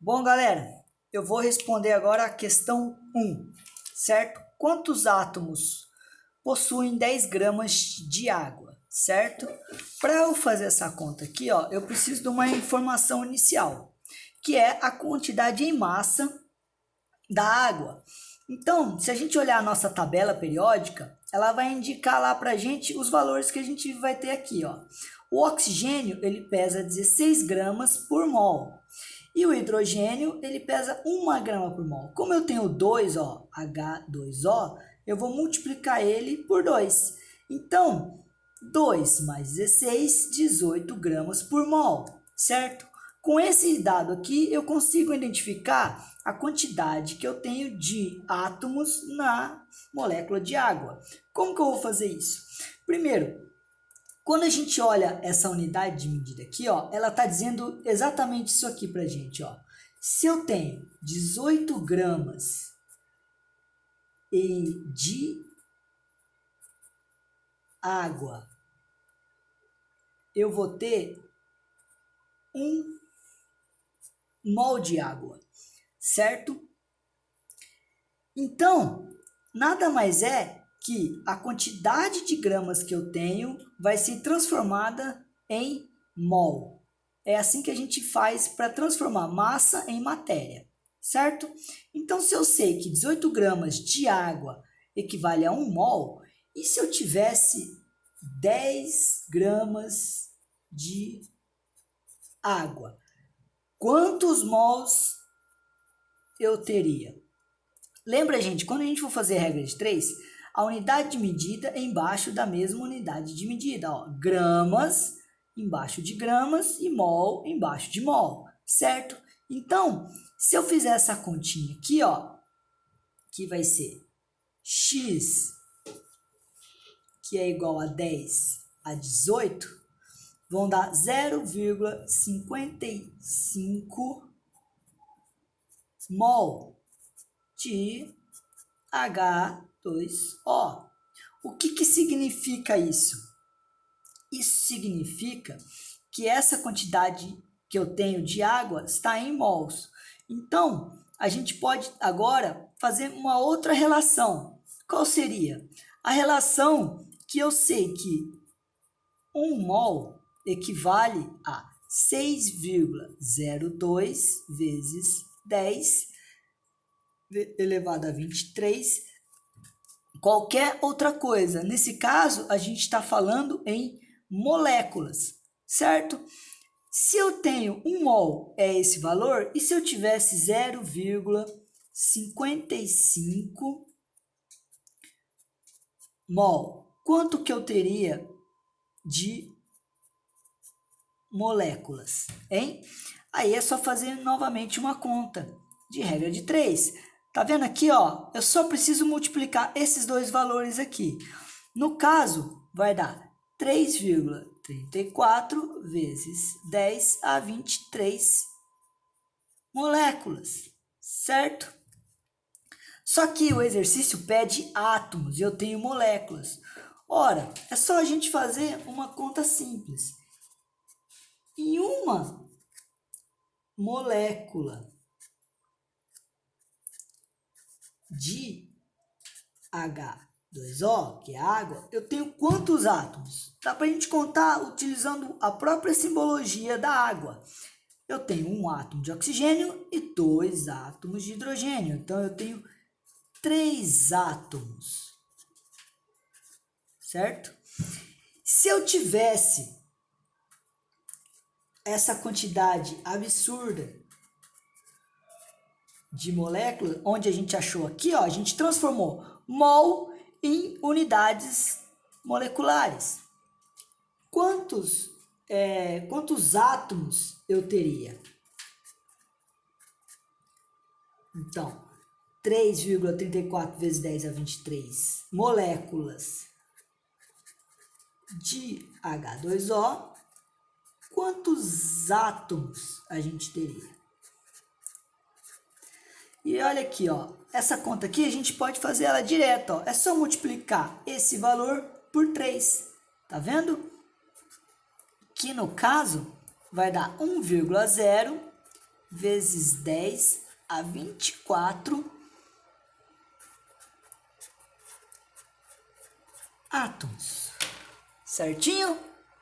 Bom, galera, eu vou responder agora a questão 1, certo? Quantos átomos possuem 10 gramas de água, certo? Para eu fazer essa conta aqui, ó, eu preciso de uma informação inicial, que é a quantidade em massa da água. Então, se a gente olhar a nossa tabela periódica, ela vai indicar lá para a gente os valores que a gente vai ter aqui, ó. O oxigênio, ele pesa 16 gramas por mol. E o hidrogênio, ele pesa 1 grama por mol. Como eu tenho 2, ó, H2O, eu vou multiplicar ele por 2. Então, 2 mais 16, 18 gramas por mol, certo? Com esse dado aqui, eu consigo identificar a quantidade que eu tenho de átomos na molécula de água. Como que eu vou fazer isso? Primeiro, quando a gente olha essa unidade de medida aqui, ó, ela está dizendo exatamente isso aqui para a gente. Ó. Se eu tenho 18 gramas de água, eu vou ter 1 mol de água, certo? Então, nada mais é que a quantidade de gramas que eu tenho vai ser transformada em mol. É assim que a gente faz para transformar massa em matéria, certo? Então, se eu sei que 18 gramas de água equivale a 1 mol, e se eu tivesse 10 gramas de água, quantos mols eu teria? Lembra, gente, quando a gente for fazer regra de 3, a unidade de medida é embaixo da mesma unidade de medida. Ó, gramas embaixo de gramas e mol embaixo de mol, certo? Então, se eu fizer essa continha aqui, ó, que vai ser x, que é igual a 10 a 18, vão dar 0,55 mol de H2O. O que significa isso? Isso significa que essa quantidade que eu tenho de água está em mols. Então, a gente pode agora fazer uma outra relação. Qual seria? A relação que eu sei que 1 mol equivale a 6,02 vezes 10 elevado a 23, qualquer outra coisa. Nesse caso, a gente está falando em moléculas, certo? Se eu tenho 1 mol, é esse valor, e se eu tivesse 0,55 mol, quanto que eu teria de moléculas, hein? Aí é só fazer novamente uma conta de regra de 3. Tá vendo aqui, ó? Eu só preciso multiplicar esses dois valores aqui. No caso, vai dar 3,34 vezes 10 a 23 moléculas, certo? Só que o exercício pede átomos e eu tenho moléculas. Ora, é só a gente fazer uma conta simples. Em uma molécula de H2O, que é água, eu tenho quantos átomos? Dá para a gente contar utilizando a própria simbologia da água. Eu tenho 1 átomo de oxigênio e 2 átomos de hidrogênio. Então, eu tenho 3 átomos, certo? Se eu tivesse essa quantidade absurda de moléculas, onde a gente achou aqui, ó, a gente transformou mol em unidades moleculares. Quantos átomos eu teria? Então, 3,34 vezes 10 a 23 moléculas de H2O. Quantos átomos a gente teria? E olha aqui, ó, essa conta aqui a gente pode fazer ela direto, ó. É só multiplicar esse valor por 3. Tá vendo? Que no caso vai dar 1,0 vezes 10 a 24 átomos. Certinho?